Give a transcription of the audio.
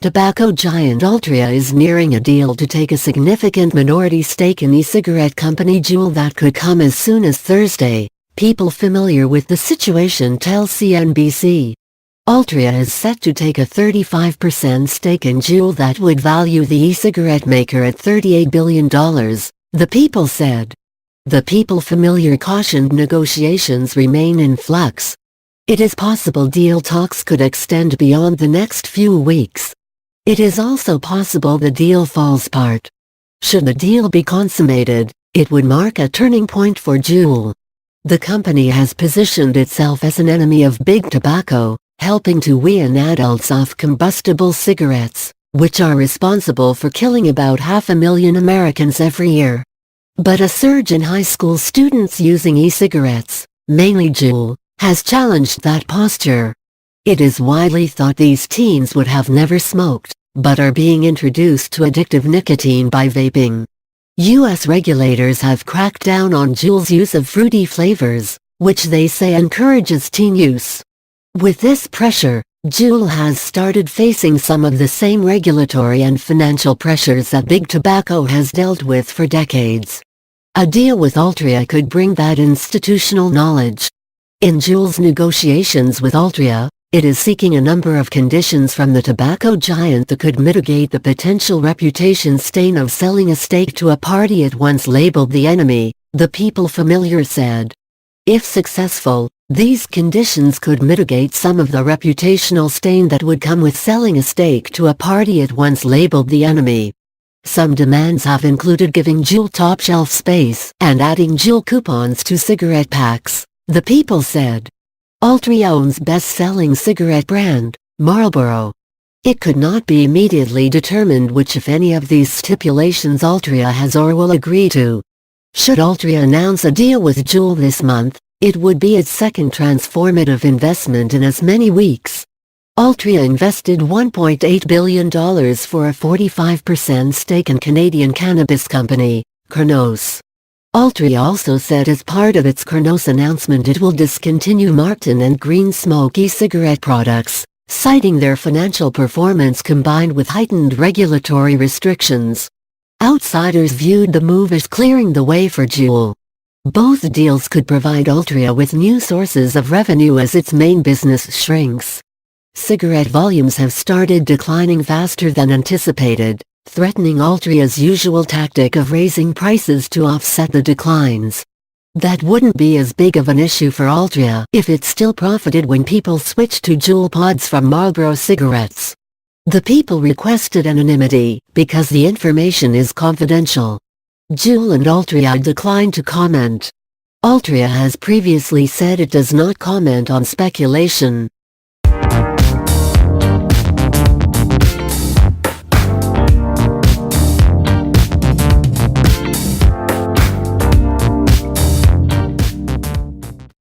Tobacco giant Altria is nearing a deal to take a significant minority stake in e-cigarette company Juul that could come as soon as Thursday, people familiar with the situation tell CNBC. Altria is set to take a 35% stake in Juul that would value the e-cigarette maker at $38 billion, the people said. The people familiar cautioned negotiations remain in flux. It is possible deal talks could extend beyond the next few weeks. It is also possible the deal falls apart. Should the deal be consummated, it would mark a turning point for Juul. The company has positioned itself as an enemy of big tobacco, helping to wean adults off combustible cigarettes, which are responsible for killing about 500,000 Americans every year. But a surge in high school students using e-cigarettes, mainly Juul, has challenged that posture. It is widely thought these teens would have never smoked, but are being introduced to addictive nicotine by vaping. U.S. regulators have cracked down on Juul's use of fruity flavors, which they say encourages teen use. With this pressure, Juul has started facing some of the same regulatory and financial pressures that big tobacco has dealt with for decades. A deal with Altria could bring that institutional knowledge. In Juul's negotiations with Altria, it is seeking a number of conditions from the tobacco giant that could mitigate the potential reputation stain of selling a stake to a party it once labeled the enemy, the people familiar said. If successful, these conditions could mitigate some of the reputational stain that would come with selling a stake to a party it once labeled the enemy. Some demands have included giving Juul top shelf space and adding Juul coupons to cigarette packs, the people said. Altria owns best-selling cigarette brand, Marlboro. It could not be immediately determined which if any of these stipulations Altria has or will agree to. Should Altria announce a deal with Juul this month, it would be its second transformative investment in as many weeks. Altria invested $1.8 billion for a 45% stake in Canadian cannabis company, Cronos. Altria also said as part of its Cronos announcement it will discontinue Martin and Green Smoke e-cigarette products, citing their financial performance combined with heightened regulatory restrictions. Outsiders viewed the move as clearing the way for Juul. Both deals could provide Altria with new sources of revenue as its main business shrinks. Cigarette volumes have started declining faster than anticipated, threatening Altria's usual tactic of raising prices to offset the declines. That wouldn't be as big of an issue for Altria if it still profited when people switched to Juul pods from Marlboro cigarettes. The people requested anonymity because the information is confidential. Juul and Altria declined to comment. Altria has previously said it does not comment on speculation,